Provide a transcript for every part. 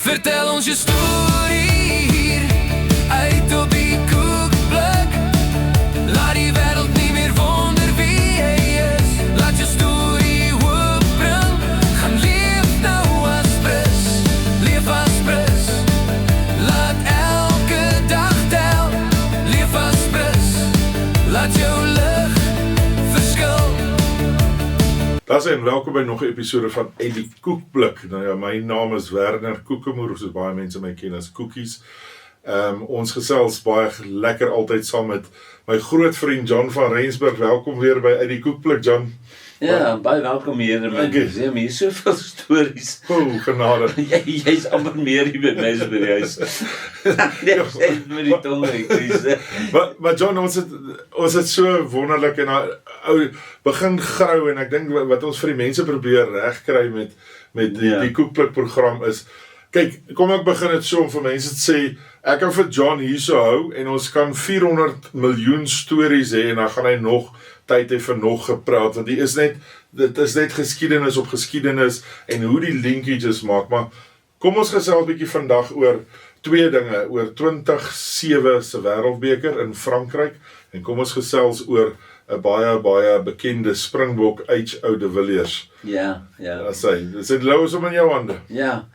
Vertel ons je story hier, uit op die koekblik. Laat die wereld niet meer wonder wie jij is. Laat je story opbring, gaan leef nou als pris. Leef als pris, laat elke dag tel. Leef als pris, laat jou lig verskil. Daar en welkom by nog 'n episode van Uit die Koekblik. Nou ja, my naam is Werner Koekemoer, soos baie mense my ken as Koekies. Ons gesels baie lekker altyd saam met my groot vriend John van Rensburg. Welkom weer by Uit die Koekblik, John. Ja, baie welkom hier in my museum. Hier is soveel stories. Genade. Jy's amper meer hier by my as by die huis. Nee, met die tong. Maar John, ons het so wonderlik en ou begin grou en ek dink wat ons vir die mense probeer regkry met die Koekblik program is, kyk, kom ek begin dit so om vir mense te sê, ek kan vir John hierso hou en ons kan 400 miljoen stories hê en dan gaan hy nog tyd hê vir nog gepraat, want dit is net geskiedenis op geskiedenis en hoe die linkages maak, maar kom ons gesels bietjie vandag oor twee dinge, oor 2007 se Wêreldbeker in Frankryk en kom ons gesels oor 'n baie bekende Springbok H.O. de Villiers. Ja. Dit is lous om in jou hande. Ja,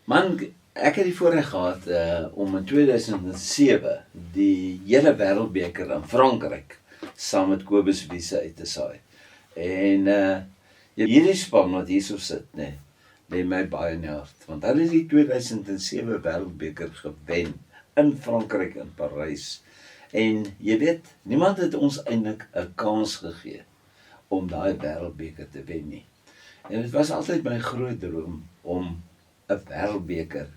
man, ek het die voorreg gehad om in 2007 die hele Wêreldbeker in Frankryk saam met Kobus Wiese uit te saai. En hierdie span wat hierso sit, lê my baie in die hart, want hulle het die 2007 Wêreldbeker gewen in Frankryk in Parys. En jy weet, niemand het ons eintlik 'n kans gegee om daai Wêreldbeker te wen nie. En dit was altyd my groot droom om 'n Wêreldbeker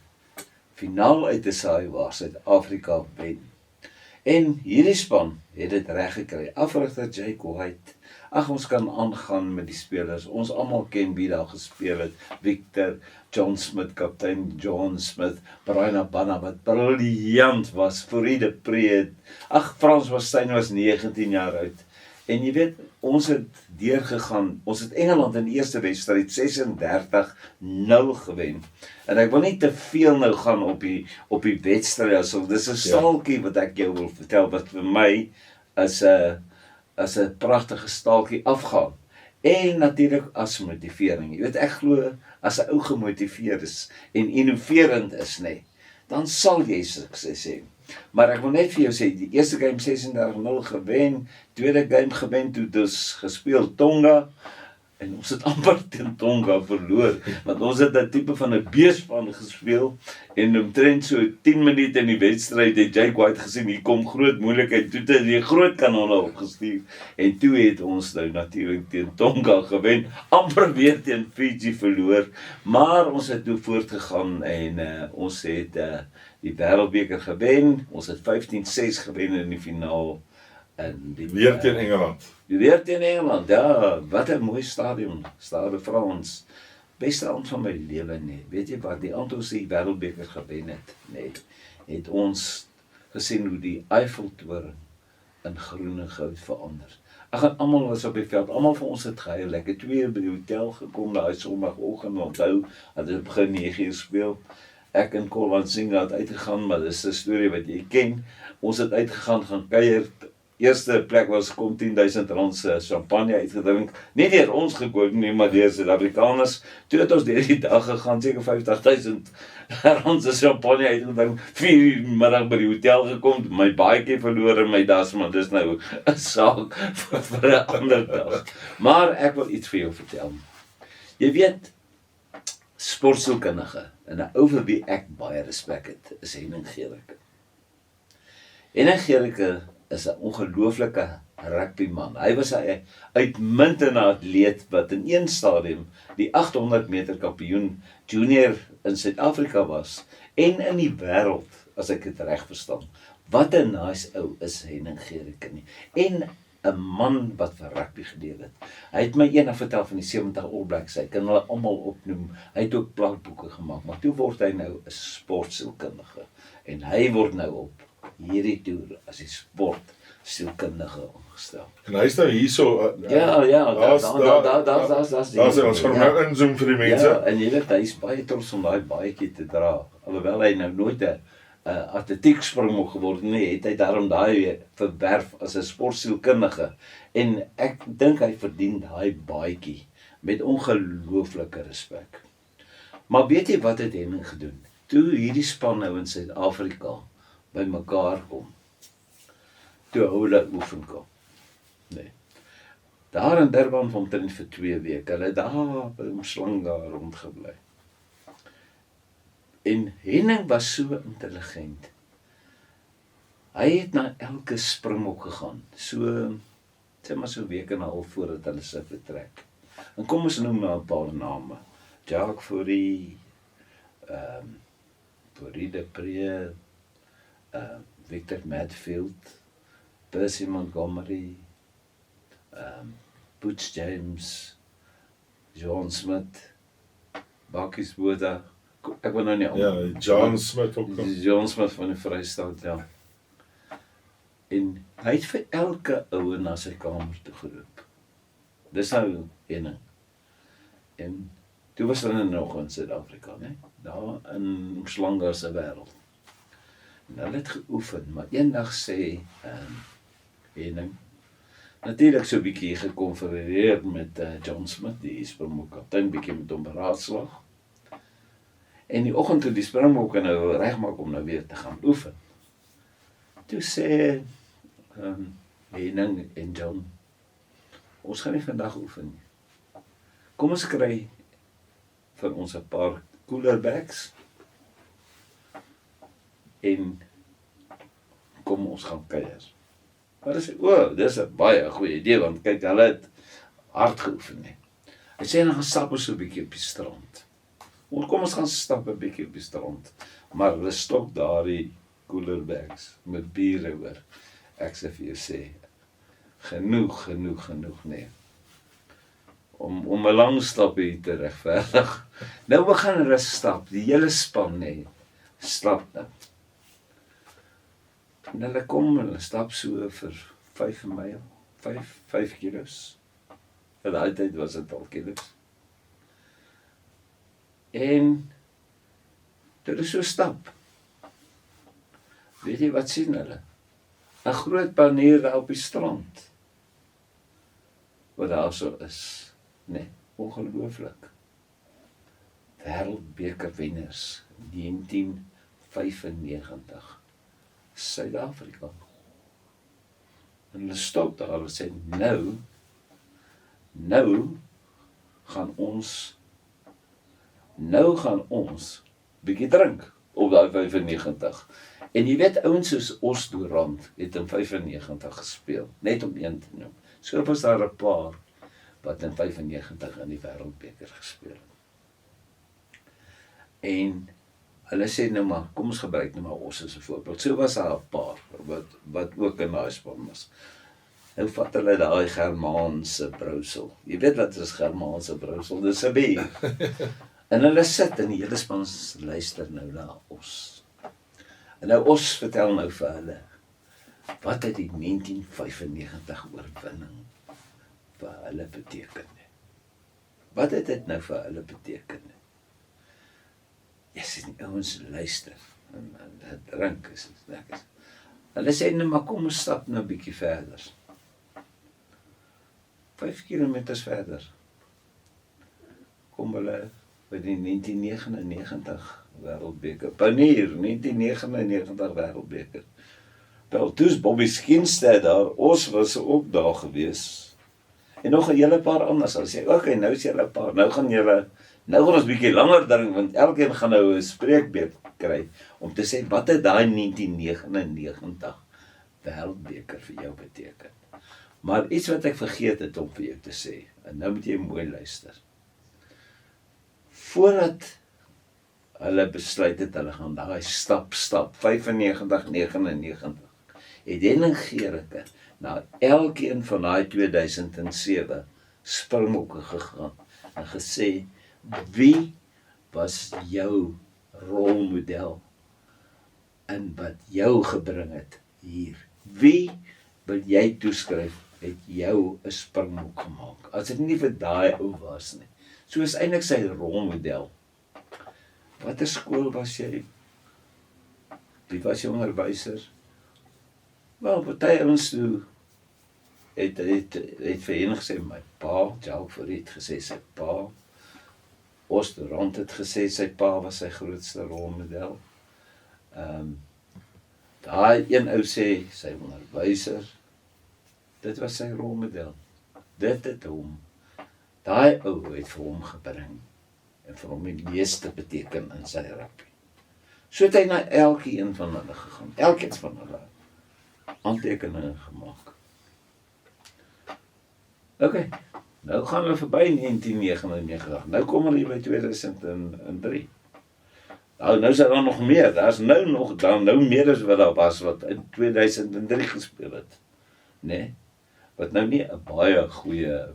finaal uit te saai waar Suid-Afrika wen. En hierdie span het dit reg gekry. Afrigter Jake White. Ag, ons kan aangaan met die spelers. Ons almal ken wie daar gespeel het. Victor, John Smith, kaptein John Smith, Brian Abana wat briljant was, Fourie de Pre. Ag, Frans Westyn was 19 jaar oud. En jy weet, ons het deurgegaan. Ons het Engeland in die eerste wedstryd 36-0 gewen. En ek wil nie te veel nou gaan op die wedstryd asof dis 'n staaltjie wat ek jou wil vertel wat vir my as 'n pragtige staaltjie afgaan. En natuurlik as motivering. Jy weet, ek glo as 'n ou gemotiveerd is en innoverend is, dan sal jy sukses hê. Maar ek wil net vir jou sê, die eerste game 36-0 gewen, tweede game gewen toe dus gespeel Tonga, en ons het amper teen Tonga verloor, want ons het 'n tipe van 'n beespan gespeel, en omtrent so 10 minute in die wedstryd het Jake White gesien, hier kom groot moeilikheid, toe het hy die groot kanonne opgestuur, en toe het ons nou natuurlik teen Tonga gewen, amper weer teen Fiji verloor, maar ons het toe voortgegaan, en ons het die Wêreldbeker gewen, ons het 15-6 gewen in die finaal, Weer teen Engeland. Weer teen Engeland, ja, wat 'n mooi stadion, Stade Frans. Beste aand van my lewe, Weet jy wat, die aand ons die Wêreldbeker gewen het, het ons gesien hoe die Eiffeltoring in groen en goud verander. Ag, en almal was op die veld, almal van ons het gehuil. Ek het 2 uur by die hotel gekom, daai Sondagoggend, onthou, het dit begin 9 uur speel. Ek en Kolwan Singh het uitgegaan, maar dis 'n storie wat jy ken. Ons het uitgegaan, gaan kuier. Eerste plek was kom R10,000 se champagne uitgedrink. Nie deur ons gekoop nie, maar deur Suid-Afrikaners. Toe het ons deur die dag gegaan, seker R50,000 se champagne uitgedrink. 4 uur middag by die hotel gekom, my baadjie verloor in my das, maar dis nou 'n saak vir 'n ander dag. Maar ek wil iets vir jou vertel. Jy weet, sportsielkundige, en 'n ou vir wie ek baie respek het, is Henning Gericke. Henning Gericke is 'n ongelooflike rugbyman. Hy was 'n uitmuntende atleet wat in een stadium die 800 meter kampioen junior in Suid-Afrika was en in die wêreld, as ek dit reg verstaan. Wat 'n nice ou is Henning Gericke nie. En 'n man wat vir rugby geleef het. Hy het my eendag vertel van die 70 All Blacks, hy kan hulle almal opnoem. Hy het ook plakboeke gemaak, maar toe word hy nou 'n sportsielkundige en hy word nou op hierdie toer as die sport sielkundige ongestel. En hy is nou hierso. Ja, daar's ons gaan nou inzoom vir die mense. Ja, en jy weet, hy is baie trots om daai baadjie te dra. Alhoewel hy nou nooit 'n atletiek springbok geword nie, het hy daarom daai verwerf as 'n sportsielkundige. En ek dink hy verdien daai baadjie met ongelooflike respek. Maar weet jy wat het Henning gedoen? Toe hierdie span nou in Suid-Afrika bymekaar kom, toe hulle oefen kom. Nee. Daar in Durban omtrent vir 2 weke, hulle daar by Umhlanga rondgebly. En Henning was so intelligent. Hy het na elke springbok gegaan, so so 'n week en 'n half voordat hulle sou vertrek. En kom ons noem nou 'n paar name. Jacques Fourie, Fourie de Pre, Victor Matfield, Percy Montgomery, Butch James, John Smith, Bakkies Botha, ek wil nou nie Ja, John Smith ook nog. John Smith van die Vrystaat, ja. En hy het vir elke ouer na sy kamer toe geroep. Dis nou Henning. En toe was hulle nog in Suid-Afrika, né? Daar in Umhlanga se wêreld. En hulle het geoefen, maar eendag sê Henning, natuurlik so 'n bietjie gekonfereer met John Smith, die Springbok kaptein, bietjie met hom beraadslaag. En die oggend toe die Springbokke nou regmaak om nou weer te gaan oefen. Toe sê Henning en John, ons gaan nie vandag oefen nie. Kom ons kry vir ons 'n paar cooler bags en kom ons gaan kuier. Maar hy sê, dis 'n baie goeie idee, want kyk, hulle het hard geoefen nie. Hy sê, dan gaan stap ons so 'n bietjie op die strand. Kom ons gaan stap 'n bietjie op die strand. Maar hulle stop daar die cooler bags met biere oor. Ek sê vir jou sê, genoeg, nee. Om 'n lang stap hier te regverdig. Nou begin hulle stap, die hele span nee, stap nou. En hulle stap so vir 5 myl, 5 kilos. In daai tyd was dit al kilos. En toe hulle so stap, weet jy wat sien hulle? 'n groot panier daar op die strand. Wat daar so is. Nee, ongelooflik. Wêreldbeker wenners 1995. Suid-Afrika. En hulle stop daar en sê, nou gaan ons bietjie drink op daai 95. En jy weet, ouens soos Osdorand het in 95 gespeel, net om een te noem. So was daar 'n paar wat in 95 in die Wêreldbeker gespeel het. En hulle sê nou maar, kom ons gebruik nou maar Os as 'n voorbeeld. So was daar 'n paar wat ook in daai span was. Nou vat hulle daai Germaanse brousel. Jy weet wat is Germaanse brousel? Dis 'n bier. En hulle sit en die hele span luister nou na Os. En nou Os vertel nou vir hulle, wat het die 1995 oorwinning vir hulle beteken? Wat het dit nou vir hulle beteken? Yes, die ouens luister en drink is lekker. Hulle sê nou maar kom ons stap nou 'n bietjie verder. 5 kilometers verder. Kom hulle by die 1999 Wêreldbeker. Panier, 1999 Wêreldbeker. Wel, toe's Bobby Skinstad daar, Os was ook daar gewees. En nog 'n hele paar anders. Hulle sê, okay, nou is julle 'n paar. Nou gaan ons bietjie langer drink, want elkeen gaan nou 'n spreekbeurt kry om te sê wat het daai 1999 Wêreldbeker vir jou beteken. Maar iets wat ek vergeet het om vir jou te sê, en nou moet jy mooi luister. Voordat hulle besluit het, hulle gaan daai stap, 95-99, het Henning Gericke na elkeen van daai 2007 Springbokke gegaan en gesê, wie was jou rolmodel en wat jou gebring het hier? Wie wil jy toeskryf, het jou 'n springbok gemaak. As dit nie vir daai ou was nie. So is eintlik sy rolmodel. Watter skool was jy? Wie was jou onderwyser? Wel, party ouens toe het vir hen gesê, my pa, Jacques Fourie het gesê, sy pa, Osterrand het gesê, sy pa was sy grootste rolmodel. Daai een ou sê, sy onderwyser, dit was sy rolmodel. Dit het hom, daai ou het vir hom gebring, en vir hom die meeste beteken in sy rugby. So het hy na elkeen van hulle gegaan, elkeen van hulle, aantekeninge gemaak. Ok, nou gaan we verby 1999, nou kom hulle by 2003. Nou is daar nog meer, daar is nou meer as wat daar was, wat in 2003 gespeel het. Nee, wat nou nie 'n baie goeie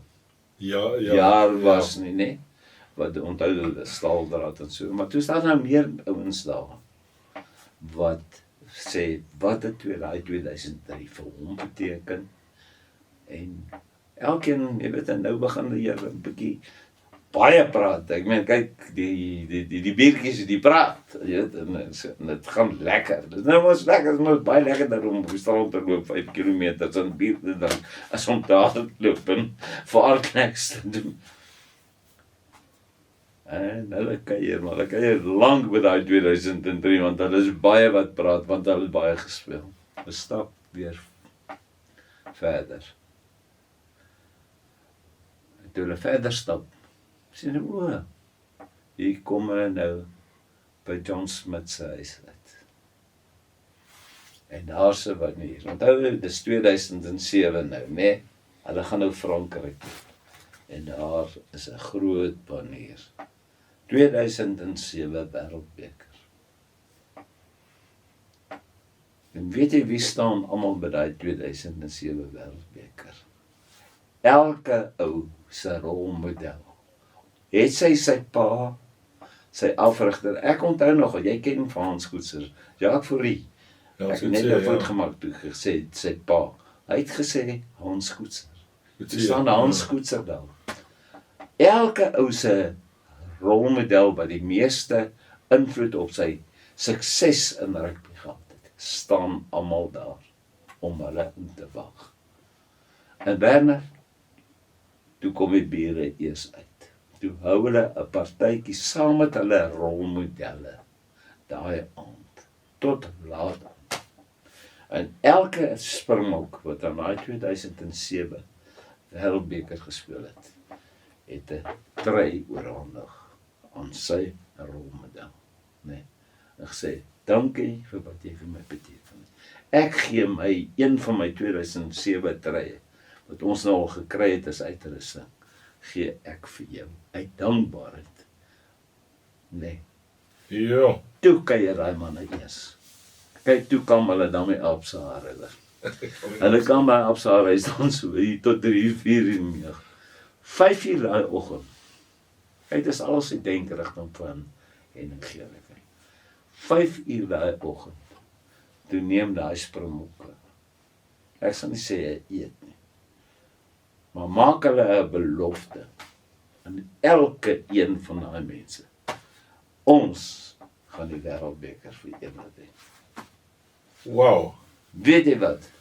jaar was nie, nee. Wat onthou die Staldraad en so, maar toe staan nou meer ouens daar, wat sê, wat het 2003 vir hom beteken, en elkeen, jy weet, en nou begin die Here 'n bietjie baie praat. Ek meen, kyk, die biertjies, die praat, jy weet, en dit gaan lekker. Dit nou was lekker, dit was baie lekkerder om op die strand te loop 5 kilometer en bier te drink, as om daar te loop en vir aardkneks te doen. En hulle kuier lang by daai 2003, want hulle is baie wat praat, want hulle het baie gespeel. Ons stap weer verder. En toe hulle verder stap, sien hulle, hier kom hulle nou by John Smith se huis uit. En daar se banier. Onthou, dit is 2007 nou, nee? Hulle gaan nou Frankryk. En daar is 'n groot banier. 2007 Wêreldbeker. En weet jy wie staan almal by daai 2007 Wêreldbeker? Elke ou se rolmodel. Het sy pa, sy afrigter. Ek onthou nog, jy ken van Hans Koetser, Jacques Fourie. Ek het net 'n fout gemaak toe gesê sy pa. Hy het gesê Hans Koetser. Toe staan Hans Koetser daar. Elke ou se rolmodel wat die meeste invloed op sy sukses in rugby gehad het, staan almal daar om hulle in te wag. En Werner, toe kom die bure eers uit. Toe hou hulle 'n partytjie saam met hulle rolmodelle daai aand tot laat. En elke Springbok wat aan daai 2007 Wêreldbeker gespeel het, het 'n trui oorhandig aan sy rolmodel. Nee. En gesê, dankie vir wat jy vir my beteken. Ek gee my een van my 2007 truie wat ons nou al gekry het as uitrusting, gee ek vir jou uit dankbaarheid. Nee. Ja. Toe kuier daai manne eers. Kyk, toe kom hulle dan met Absa hare. Hulle kan by Absa huis dan so hier tot 3-4 in die middag. 5:00 daai oggend. Kyk, dis alles die denkerigting van Henning Gericke. 5:00 daai oggend. Toe neem daai Springbokke. Ek sal nie sê hy eet nie. Maar maak hulle 'n belofte aan elke een van daai mense. Ons gaan die Wêreldbeker vir eendag hê. Wow. Weet jy wat?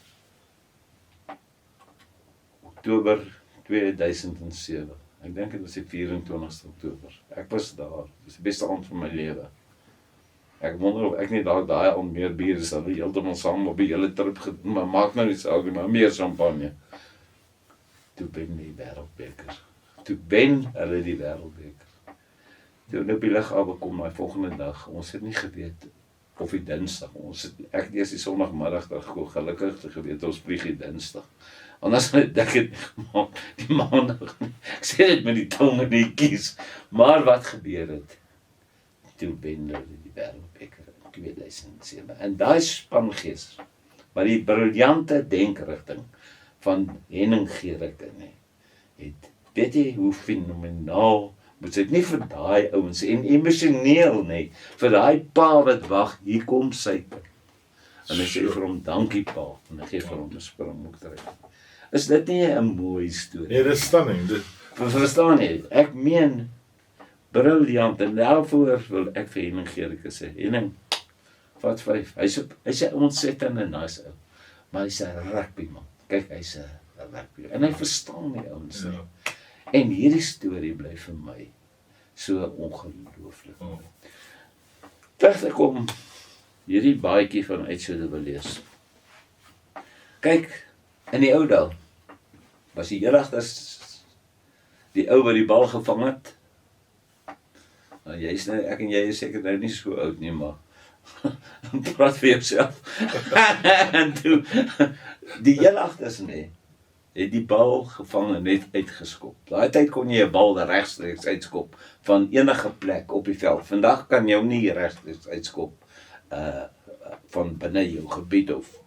Oktober 2007. Ek dink dit was die 24ste Oktober. Ek was daar. Dit is die beste aand van my lewe. Ek wonder of ek nie daai aand meer bier is, hulle heeltemal saam op die hele trip gedoen, maar maak nou nie saak nie, maar meer champagne. Toe wen die Wêreldbeker. Toe wen hulle die Wêreldbeker. Toe nou op die lughawe kom my volgende dag. Ons het nie geweet of die Dinsdag. Ek het eers die Sondagmiddag teruggekom, gelukkig geweet ons vlieg die Dinsdag. Anders het ek dit gemaak die Maandag. Ek sê dit met die tong in die kies. Maar wat gebeur het? Toe wen hulle die Wêreldbeker in 2007. En daai spangees, maar die briljante denkerigting van Henning Gericke, het, weet jy hoe fenomenaal, moet dit nie vir daai ouens, en emosioneel, vir daai pa wat wag, hier kom sy kind. En hy sê vir hom, dankie pa, en hy gee vir hom 'n springboktrui. Is dit nie 'n mooi storie? Nee, dis stunning. Verstaan jy? Ek meen, briljant, en daarvoor wil ek vir Henning Gericke sê, Henning, vat 5, hy's 'n ontsettende nice ou, maar hy's 'n rugby man, kyk, hy's 'n rugby, en hy verstaan die ouens nie, en hierdie storie bly vir my so ongelooflik. Terug te kom, hierdie baadjie van Uitso de Villiers. Kyk, in die ou dae, was die jeugdigers die ou wat die bal gevang het. Nou, ek en jy is seker nou nie so oud nie, maar praat vir jouself. En toe, die jeugdigers nie, het die bal gevang en net uitgeskop. Daai tyd kon jy 'n bal regstreeks uitskop van enige plek op die veld. Vandag kan jy hom nie regstreeks uitskop van binne jou gebied of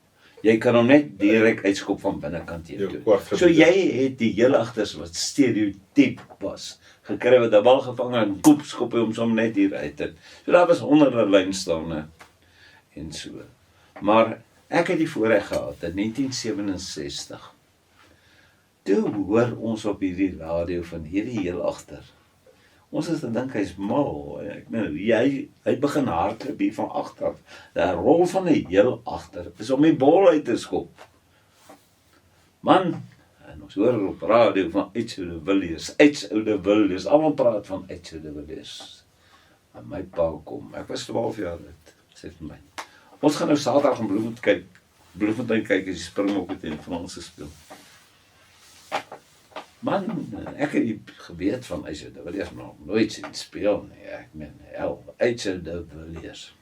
jy kan hom net direk uitskop van binnekant hier toe. So jy het die jeugdigers wat stereotyp was, gekry wat 'n bal gevang en poep skop hy hom som net hier uit. So daar was honderde lynstane en so. Maar ek het die voorreg gehad in 1967. Toe hoor ons op hierdie radio van hierdie heel agter. Ons het gedink hy's mal. Ek meen, hy begin hardloop hier van agter. Die rol van die heel agter is om die bal uit te skop. Man, en ons hoor op radio van Uitso de Villiers, almal praat van Uitso de Villiers. En my pa kom, ek was 12 jaar oud, sê vir my. Ons gaan nou Saterdag in Bloemfontein kyk as die Springbokke teen Franse speel. Man, ek het die geweet van Uitso de Villiers nog nooit sien speel nie. Ek meen, Uitso de Villiers.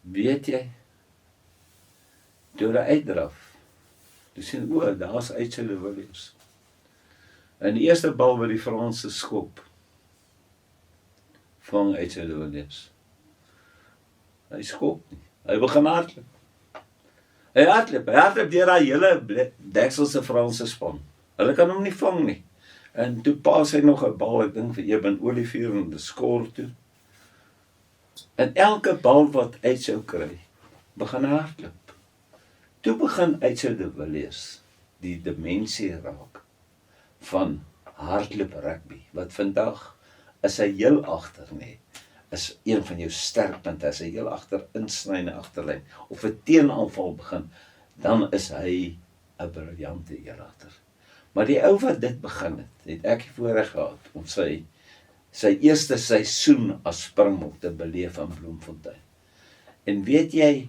Weet jy, toe hy uitdraf, toe sien, daar's Uitso de Villiers. En die eerste bal wat die Franse skop, vang Uitso de Villiers. Hy skop nie, hy begin hardloop. Hy hardloop deur daai hele Dekselse Franse span. Hulle kan hom nie vang nie. En toe pas hy nog 'n bal, ek dink vir Eben Olivier en die skor toe. En elke bal wat Uitso kry, begin hardloop. Toe begin Uitso de Villiers die dimensie raak van hardloop rugby, wat vandag is hy heel agter nie. Is een van jou sterkpunte, as hy heel agter insny in die agterlyn, of 'n teenaanval begin, dan is hy 'n briljante jeugdiger. Maar die ou wat dit begin het ek die voorreg gehad om sy eerste seisoen as Springbok te beleef in Bloemfontein. En weet jy,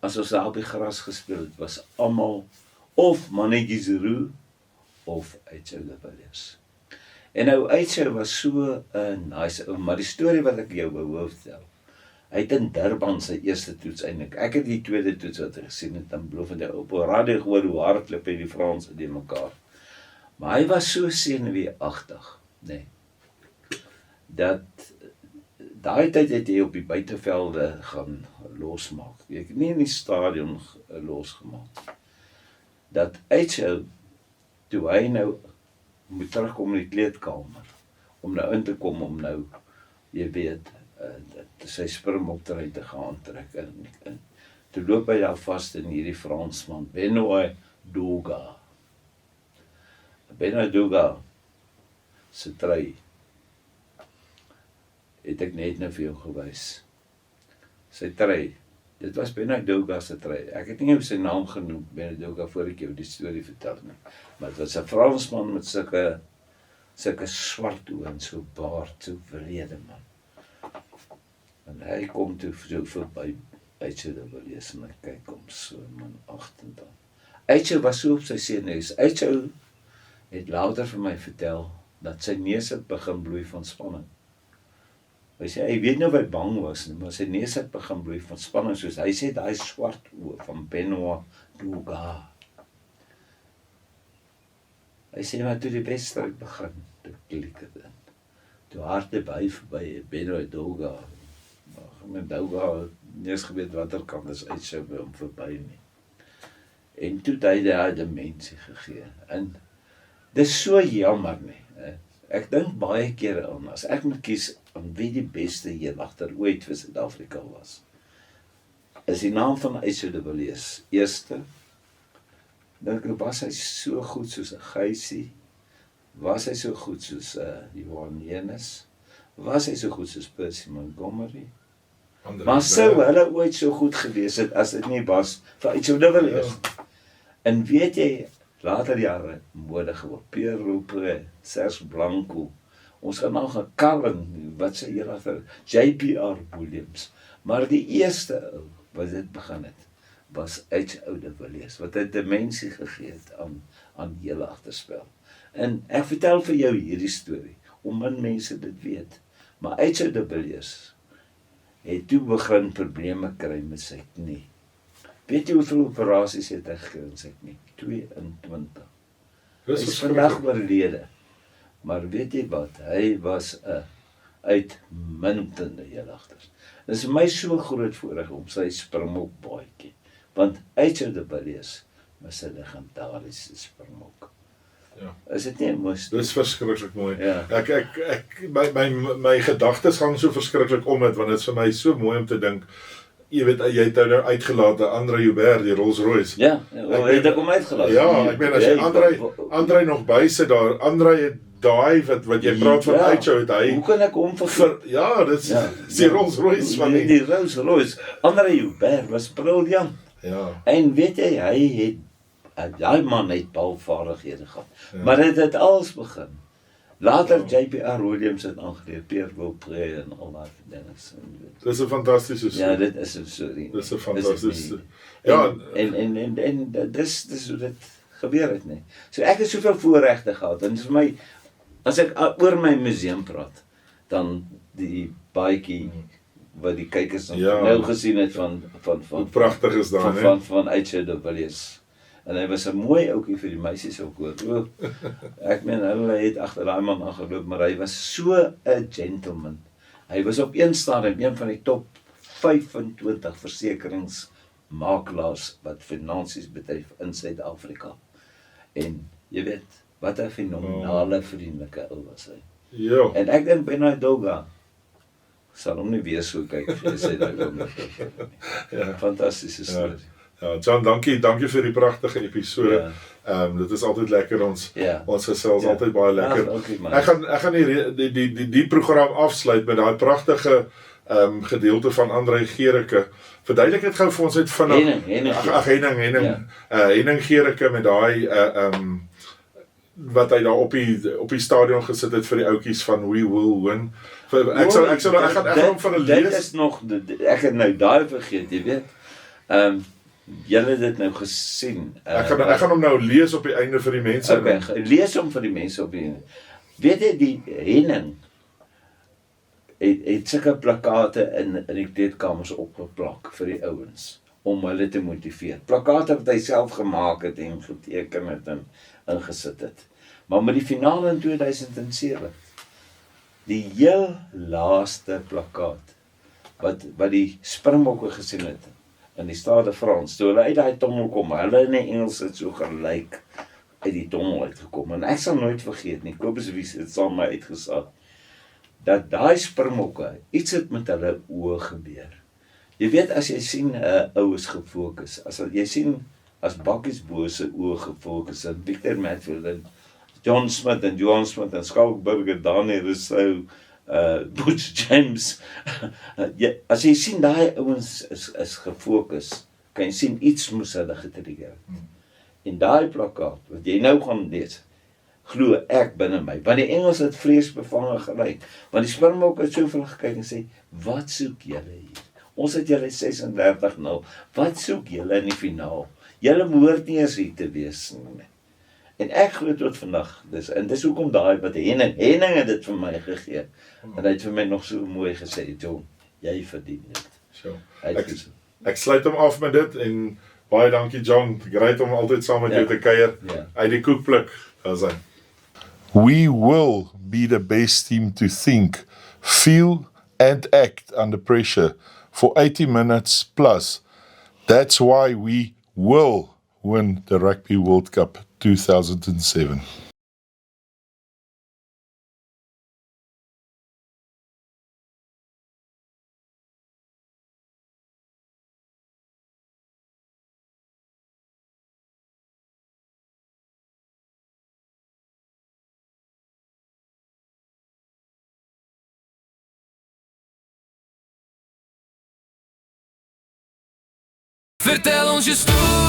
as ons daar op die gras gespeel het, was almal of mannetjies roe of Uitso de Villiers. En nou Uitso was so 'n nice ou, maar die storie wat ek jou wou vertel, hy het in Durban sy eerste toets eintlik. Ek het die tweede toets wat ek gesien het in Bloemfontein op radio gehoor hoe hardloop hy die Franse die mekaar. Maar hy was so senuweeagtig, nee, dat daai tyd het hy op die buitevelde gaan losmaak. Ek het nie in die stadion losgemaak. Dat Uitso, toe hy nou moet terugkom in die kleedkamer, om nou in te kom, om nou, jy weet, sy Springboktrui te gaan trek. En toe loop hy daar vast in hierdie Fransman, Benoît Douga. Benoît Douga se trui het ek net nou vir jou gewys. Sy trui, dit was Benoît Douga se trui. Ek het nie sy naam genoem, Benoît Douga, voor ek jou die storie vertel nie. Maar dit was 'n Fransman met sulke swart oë en so baard, so wrede man. En hy kom toe so verby Uitso de Villiers en ek kyk hom so man agtend aan. Uitso was so op sy senuwees. Uitso het later vir my vertel dat sy neus het begin bloei van spanning. Hy sê, hy weet nie of hy bang was nie, maar sy neus het begin bloei van spanning, soos hy sê, daai swart oë van Benoît Douga. Hy sê, maar toe die wedstryd begin, toe klik het in. Toe hardloop hy verby Benoît Douga. Met Douga het nie eens geweet watter kant is Uitso by hom verby nie. En toe het hy die dimensie gegee. En dis so jammer nie. Ek dink baie kere aan, as ek moet kies aan wie die beste jeugdiger ooit vir Suid-Afrika was, is die naam van Aitse de Villiers. Eerste, dink ek, was hy so goed soos 'n Geysie? Was hy so goed soos Johan Jenus? Was hy so goed soos Percy Montgomery? Maar sou hulle ooit so goed gewees het as dit nie was vir Aitse de Villiers? En weet jy, later jare mode geword, Pierre Roupré, Serge Blanco, ons gaan nou gaan Calvin, wat sê jy later, J.P.R. Williams, maar die eerste ou wat dit begin het, was Aitse de Villiers, wat 'n dimensie gegee het aan die hele agterspel. En ek vertel vir jou hierdie storie, om min mense dit weet, maar Aitse de Villiers het toe begin probleme kry met sy knie. Weet jy hoeveel operasies het hy gekry in sy knie? 22. Hy is vandag oorlede. Maar weet jy wat? Hy was 'n uitmuntende jeugter. Dit is vir my so groot voorreg om sy springbokbaadjie. Want Aitse de Villiers was 'n legendariese springbok. Ja. Is dit nie mooi? Dit is verskriklik mooi. Ja. My gedagtes gaan so verskriklik om dit, want dit is vir my so mooi om te dink. Jy weet, jy het nou uitgelaat, André Joubert, die Rolls Royce. Ja, het ek hom uitgelaat. Ja, ek meen, as jy André nog bysit daar, André het daai wat jy praat van Aitse, het hy... Hoe kan ek hom vergeet? Ja, dit is die Rolls Royce van die Rolls Royce. André Joubert was briljant. Ja. En weet jy, daai man het balvaardighede gehad. Ja. Maar dit het alles begin. Later J.P.R. Williams het aangeleer, Pierre Roupré en al daai dinge. Dis 'n fantastiese storie. Ja, dit is 'n storie. Dis 'n fantastiese. Ja, en dis hoe dit gebeur het, nee. So ek het soveel voorregte gehad en vir my, as ek oor my museum praat, dan die baadjie wat die kykers nou gesien het van hoe pragtig is daai, van Aitse de Villiers. En hy was 'n mooi ouetjie vir die meisies ook hoor. Ek meen, hulle het agter daai man aangeloop, maar hy was so 'n gentleman. Hy was op een stadium een van die top 25 versekeringsmakelaars wat finansies betref in Suid-Afrika. En jy weet, wat 'n fenominale vriendelike ou was hy. Ja. En ek dink Bernard Doga sal hom nie weer so kyk as jy sê dat hom. Ja, fantastiese storie. Ja, John, dankie vir die pragtige episode. Dit is altyd lekker, ons gesels altyd baie lekker. Ek gaan die program afsluit met daai pragtige gedeelte van André Gericke. Verduidelik net gou vir ons uit vinnig. Henning Gericke met daai wat hy daar op die stadion gesit het vir die ouetjies van We Will Win. Ek gaan hom van 'n lees. Dit is nog, ek het nou daai vergeet, jy weet. Julle het dit nou gesien. Ek gaan hom nou lees op die einde vir die mense. Okay, lees hom vir die mense op die einde. Weet jy, die Henning het sulke plakate in die kleedkamers opgeplak vir die ouens, om hulle te motiveer. Plakate wat hy self gemaak het en geteken het en ingesit het. Maar met die finale in 2007, die heel laaste plakkaat, wat die Springbokke gesien het, in die Stade Frans, toe hulle uit die tommel kom, hulle in die Engels het so gelyk uit die tommel uitgekom, en ek sal nooit vergeet nie, Kobus Wies het saam my uitgesaak, dat daai Springbokke, iets het met hulle oë gebeur. Jy weet, as jy sien, ou is gefokus, as jy sien, as Bakkies Bose oë gefokus, en Victor Matfield, en John Smith, en Johan Smith, en Skalk Burger, Daniel Rousseau, Butch James, as jy sien, daai ouens is gefokus, kan jy sien, iets moes hulle getrigger. En daai plakkaat, wat jy nou gaan lees, glo ek binne my, want die Engels het vreesbevange gelyk, want die Springbok het soveel gekyk en sê, wat soek julle hier? Ons het julle 36-0, wat soek julle in die finaal? Julle behoort nie eens hier te wees nie. En ek glo tot vandag, en dis hoekom daai wat Henning het dit vir my gegee, en hy het vir my nog so mooi gesê, John, jy verdien dit. Ek sluit hom af met dit, en baie dankie John, great om altyd saam met jou te kuier, uit die koekpluk, daar sy. We will be the best team to think, feel and act under pressure for 80 minutes plus. That's why we will win the Rugby World Cup 2007. Vertel ons je story.